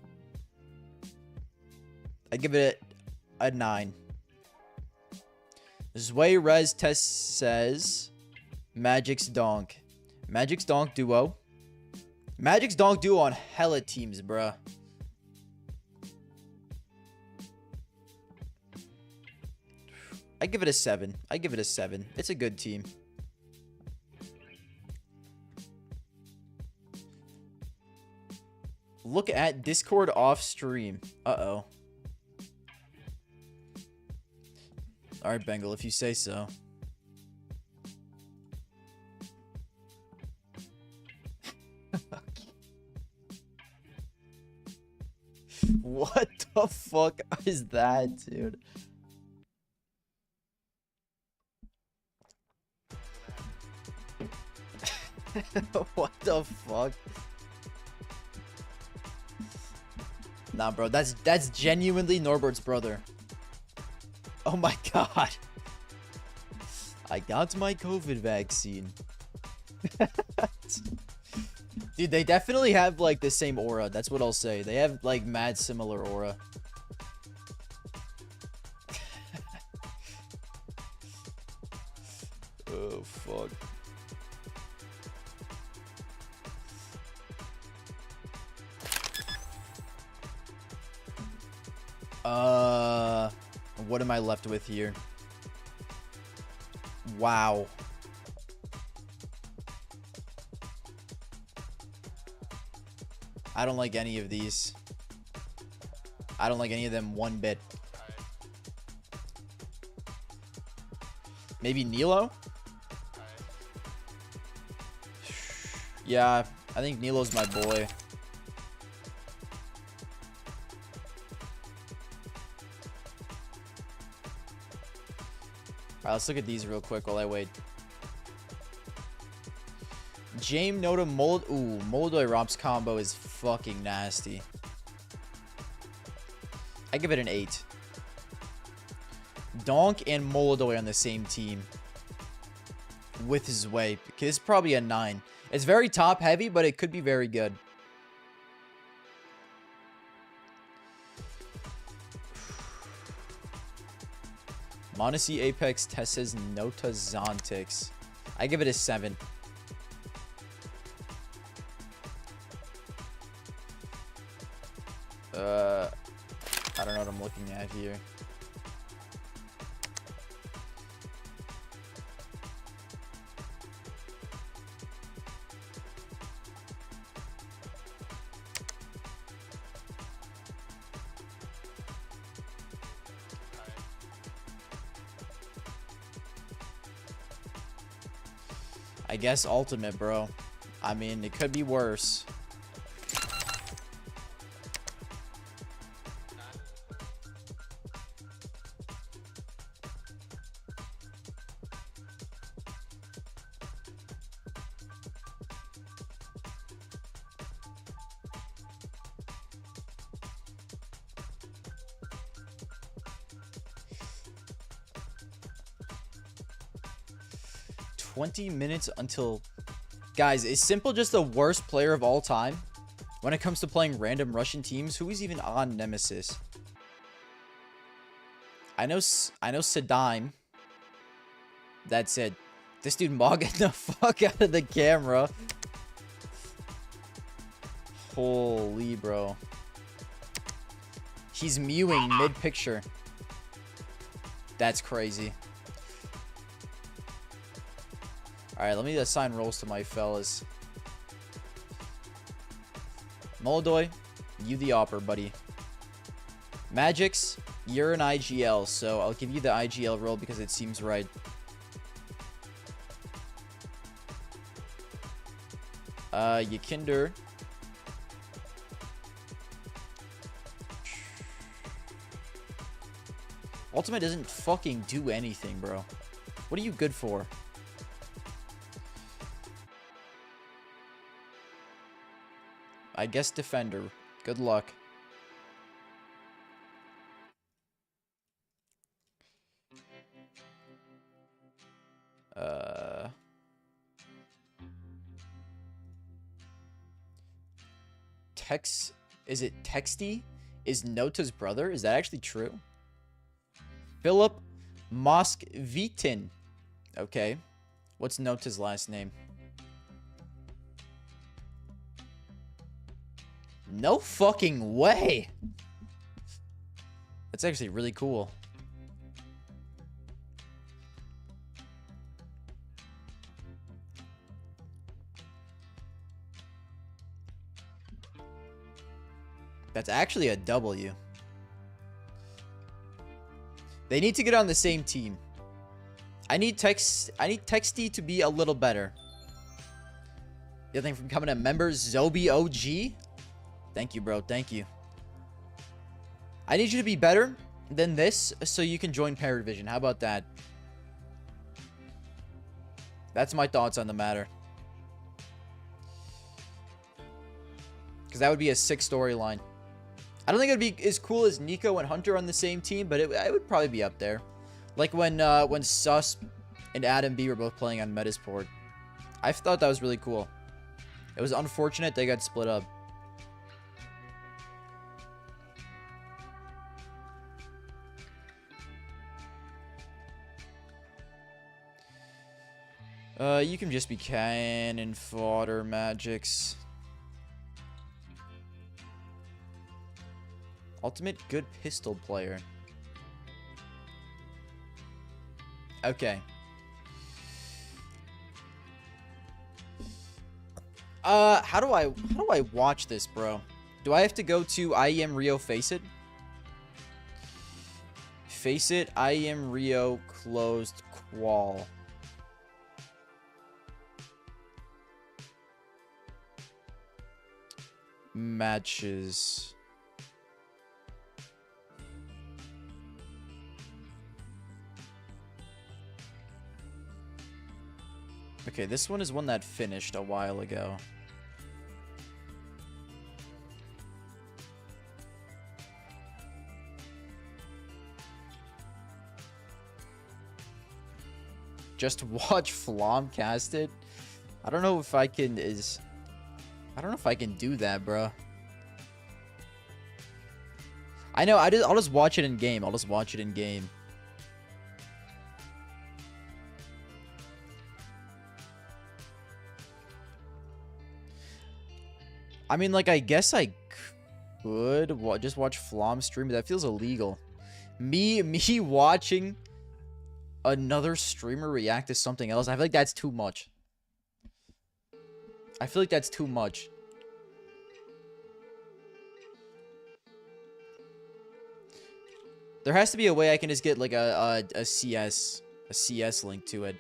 I give it a 9. Zwei, Rez, Tess says, Magix, Donk. Magix, Donk duo. Magix, Donk duo on hella teams, bruh. I give it a 7. I give it a 7. It's a good team. Look at Discord off stream. Uh-oh. Alright, Bengal, if you say so. What the fuck is that, dude? What the fuck? Nah, bro, that's genuinely Norbert's brother. Oh my god. I got my COVID vaccine. Dude, they definitely have, like, the same aura. That's what I'll say. They have, like, mad similar aura. Oh, fuck. What am I left with here? Wow. I don't like any of these. I don't like any of them one bit. Maybe Nilo? Yeah, I think Nilo's my boy. Alright, let's look at these real quick while I wait. Jame Noda Mold. Ooh, Moldoy Romps combo is fucking nasty. I give it an 8. Donk and Moldoy on the same team. With Zwei. It's probably a 9. It's very top heavy, but it could be very good. Monacy Apex Tessa's Nota Zontix. I give it a 7. I don't know what I'm looking at here. I guess ultimate, bro. I mean, it could be worse. $20 until... Guys, is Simple just the worst player of all time? When it comes to playing random Russian teams, who is even on Nemesis? I know Sedime. That's it. This dude mogging the fuck out of the camera. Holy, bro. He's mewing mid-picture. That's crazy. Alright, let me assign roles to my fellas. Moldoy, you the Opper, buddy. Magix, you're an IGL, so I'll give you the IGL role because it seems right. Yakinder. Ultimate doesn't fucking do anything, bro. What are you good for? I guess defender. Good luck. Is it Texty? Is Nota's brother? Is that actually true? Philip Moskvitin. Okay. What's Nota's last name? No fucking way. That's actually really cool. That's actually a W. They need to get on the same team. I need Texty to be a little better. The other thing from coming to members, Zobi OG. Thank you, bro. Thank you. I need you to be better than this so you can join Parivision. How about that? That's my thoughts on the matter. Because that would be a sick storyline. I don't think it would be as cool as Nico and Hunter on the same team, but it would probably be up there. Like when Sus and Adam B were both playing on Metasport. I thought that was really cool. It was unfortunate they got split up. You can just be cannon fodder, Magics. Ultimate good pistol player. Okay. How do I watch this, bro? Do I have to go to I am Rio Face It? Face It, I am Rio closed qual. Matches. Okay, this one is one that finished a while ago. Just watch Flom cast it? I don't know if I can do that, bro. I know, I'll just watch it in game. I'll just watch it in game. I mean, like, I guess I could just watch Flom stream, but that feels illegal. Me watching another streamer react to something else, I feel like that's too much. I feel like that's too much. There has to be a way I can just get, like, a CS link to it.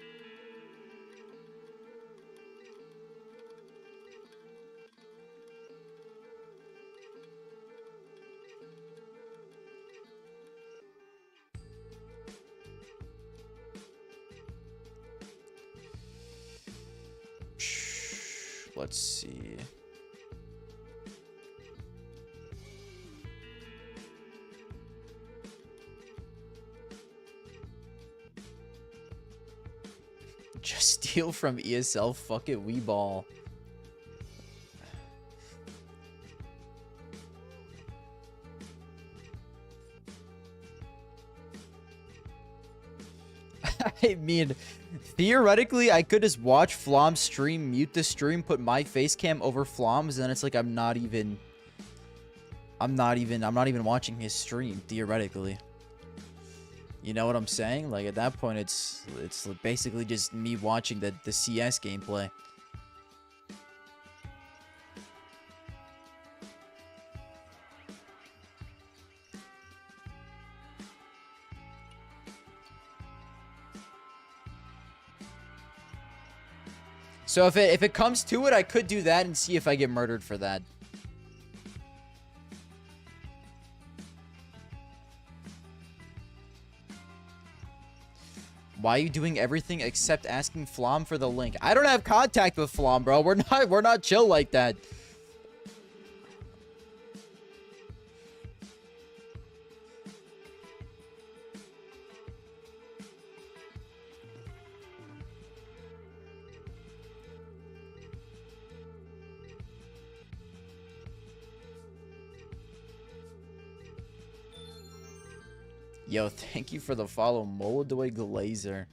Let's see. Just steal from ESL. Fuck it, we ball. I mean, theoretically, I could just watch Flom stream, mute the stream, put my face cam over Flom's, and then it's like I'm not even watching his stream, theoretically. You know what I'm saying? Like, at that point, it's basically just me watching the CS gameplay. So if it comes to it, I could do that and see if I get murdered for that. Why are you doing everything except asking Flom for the link? I don't have contact with Flom, bro. We're not chill like that. Yo, thank you for the follow, Molodoy Glazer.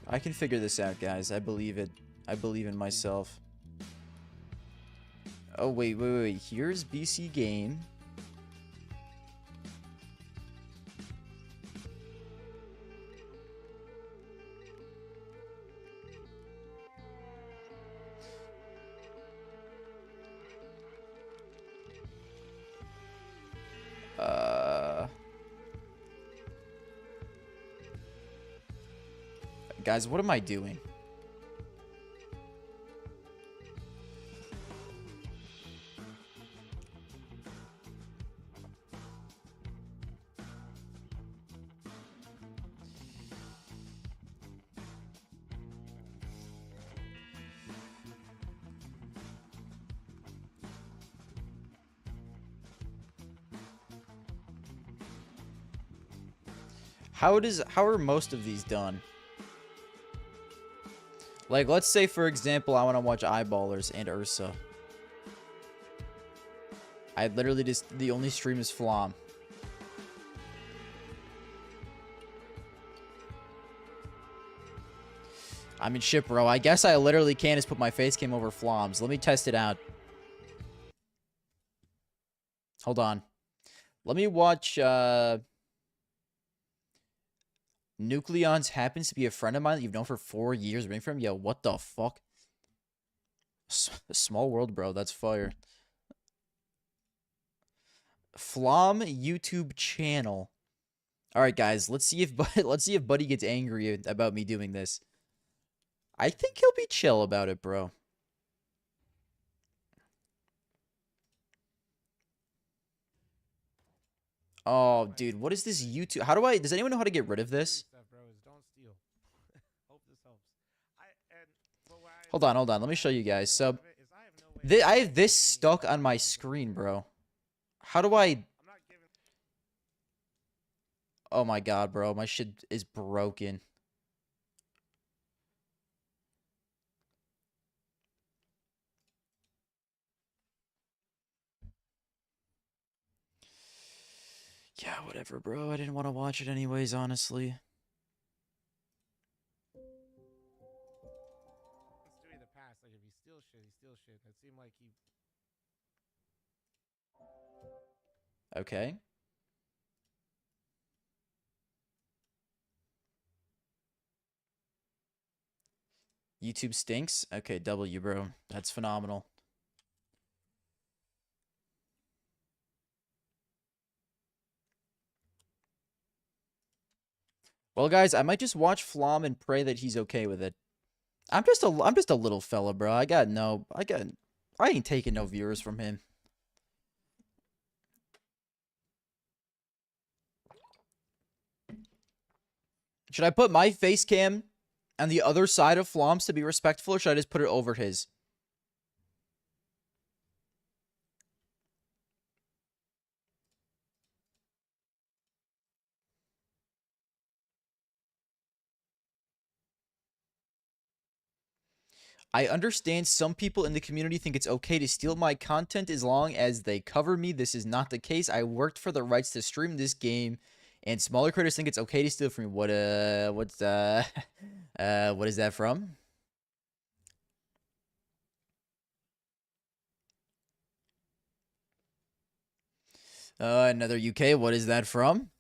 I can figure this out, guys. I believe it. I believe in myself. Oh, wait. Here's BC game. Guys, what am I doing? How are most of these done? Like, let's say, for example, I want to watch Eyeballers and Ursa. I literally just... The only stream is Flom. I mean, shit, bro. I guess I literally can just put my face cam over Flom's. Let me test it out. Hold on. Let me watch, Nucleons happens to be a friend of mine that you've known for 4 years. Waiting for him? Yo, what the fuck? Small world, bro. That's fire. Flom YouTube channel. All right, guys. Let's see if Buddy gets angry about me doing this. I think he'll be chill about it, bro. Oh, dude, what is this YouTube? How do I... Does anyone know how to get rid of this? Hold on. Let me show you guys. So, I have this stuck on my screen, bro. How do I... Oh my god, bro. My shit is broken. Yeah, whatever, bro. I didn't want to watch it anyways, honestly. Okay. YouTube stinks? Okay, W, bro. That's phenomenal. Well, guys, I might just watch Flom and pray that he's okay with it. I'm just a little fella, bro. I ain't taking no viewers from him. Should I put my face cam on the other side of Flom's to be respectful, or should I just put it over his? I understand some people in the community think it's okay to steal my content as long as they cover me. This is not the case. I worked for the rights to stream this game, and smaller creators think it's okay to steal from me. What is that from? Another UK. What is that from?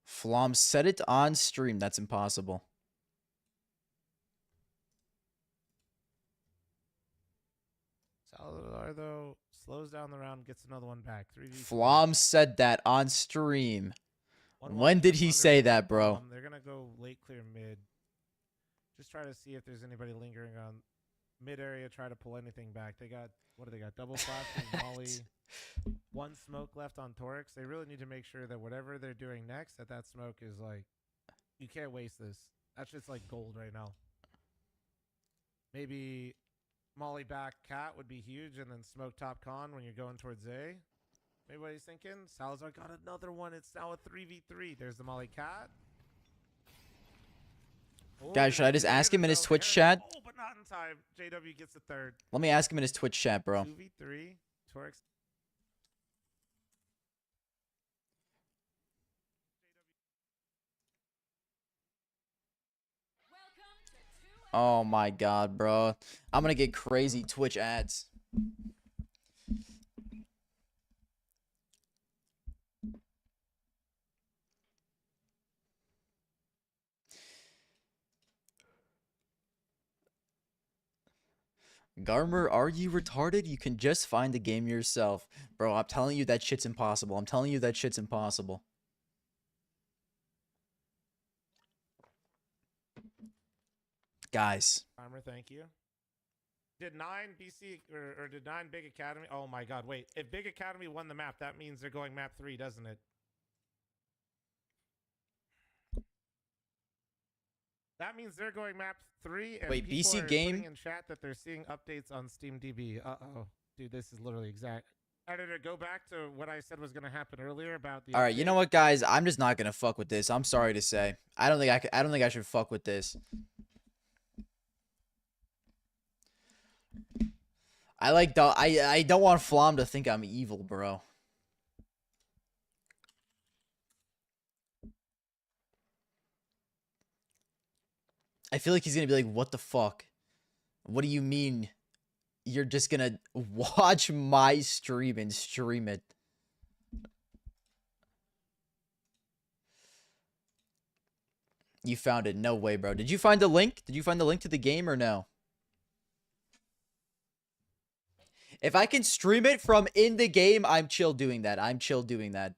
Flom said it on stream. That's impossible. Salazar, though, slows down the round, gets another one back. 3v3. Flom said that on stream. When did he say that, bro? They're going to go late clear mid. Just try to see if there's anybody lingering on mid area. Try to pull anything back. They got, what do they got? Double flash, Molly. One smoke left on Torix. They really need to make sure that whatever they're doing next, that smoke is like, you can't waste this. That's just like gold right now. Maybe Molly back cat would be huge, and then smoke top con when you're going towards A. Maybe what he's thinking. Salazar got another one. It's now a 3v3. There's the Molly cat. Oh, guys, should I just ask him in his Twitch chat? Oh, but not in time. JW gets a third. Let me ask him in his Twitch chat, bro. 2v3. Torix. Oh my god, bro. I'm gonna get crazy Twitch ads. Garmer, are you retarded? You can just find the game yourself. Bro, I'm telling you that shit's impossible. I'm telling you that shit's impossible. Guys. Garmer, thank you. Did 9 BC or did 9 Big Academy? Oh my god, wait. If Big Academy won the map, that means they're going map 3, doesn't it? That means they're going map 3, and Wait, people BC are game? putting in chat that they're seeing updates on SteamDB. Uh-oh. Dude, this is literally exact. Editor, go back to what I said was going to happen earlier about the All right, you know what, guys? I'm just not gonna fuck with this. I'm sorry to say. I don't think I should fuck with this. I don't want Flom to think I'm evil, bro. I feel like he's gonna be like, what the fuck? What do you mean you're just gonna watch my stream and stream it? You found it. No way, bro. Did you find the link? Did you find the link to the game or no? If I can stream it from in the game, I'm chill doing that. I'm chill doing that.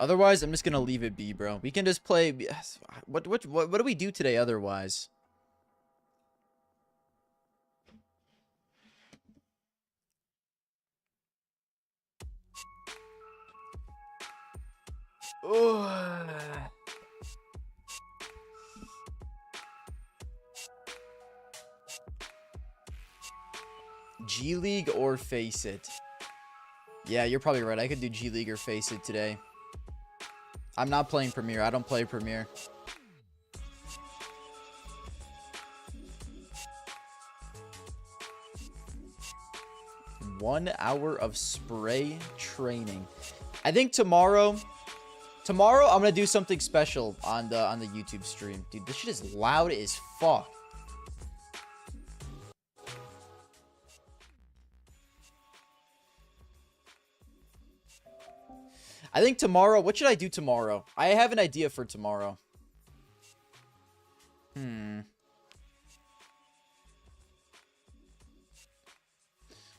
Otherwise, I'm just gonna leave it be, bro. We can just play. What do we do today? Otherwise, G League or Face It. Yeah, you're probably right. I could do G League or Face It today. I'm not playing Premiere. I don't play Premiere. One hour of spray training. I think tomorrow I'm gonna do something special on the YouTube stream. Dude, this shit is loud as fuck. I think tomorrow, what should I do tomorrow? I have an idea for tomorrow.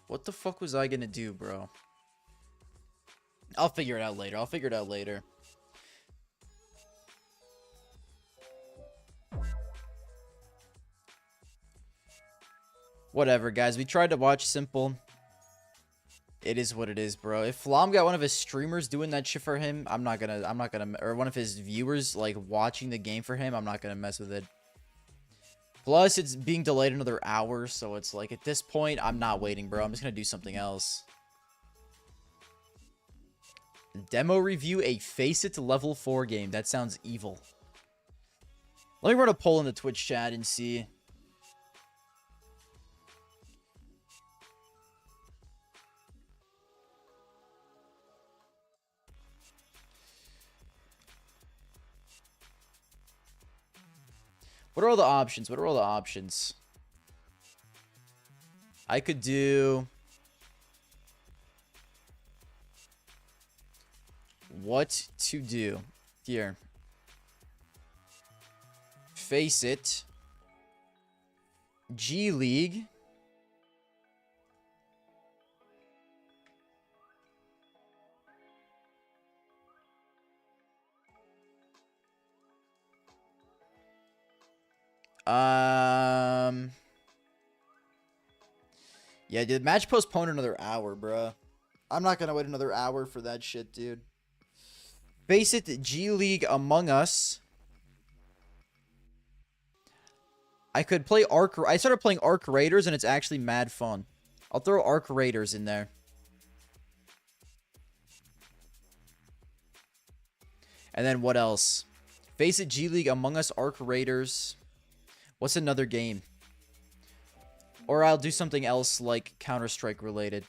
What the fuck was I gonna do, bro? I'll figure it out later. I'll figure it out later. Whatever, guys. We tried to watch simple. It is what it is, bro. If Flom got one of his streamers doing that shit for him, I'm not gonna, or one of his viewers, like, watching the game for him, I'm not gonna mess with it. Plus, it's being delayed another hour, so it's like, at this point, I'm not waiting, bro. I'm just gonna do something else. Demo review a Face It level 4 game. That sounds evil. Let me run a poll in the Twitch chat and see. What are all the options? What are all the options? I could do... What to do. Here. Face It. G League. Yeah, dude, match postponed another hour, bruh. I'm not gonna wait another hour for that shit, dude. Face It, G League Among Us. I could play Arc. I started playing Arc Raiders, and it's actually mad fun. I'll throw Arc Raiders in there. And then what else? Face It, G League Among Us, Arc Raiders. What's another game? Or I'll do something else like Counter-Strike related.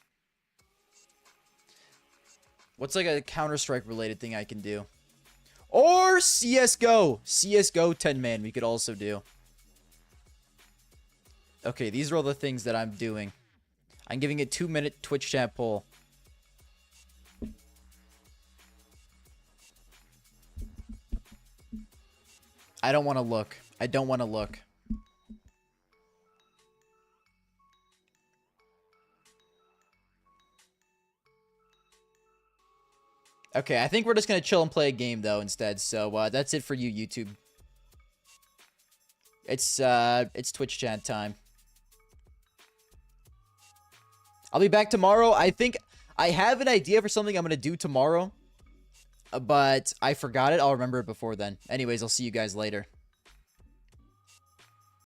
What's like a Counter-Strike related thing I can do? Or CSGO. CSGO 10-man we could also do. Okay, these are all the things that I'm doing. I'm giving it 2-minute Twitch chat poll. I don't want to look. I don't want to look. Okay, I think we're just gonna chill and play a game though instead. So that's it for you, YouTube. It's Twitch chat time. I'll be back tomorrow. I think I have an idea for something I'm gonna do tomorrow, but I forgot it. I'll remember it before then. Anyways, I'll see you guys later.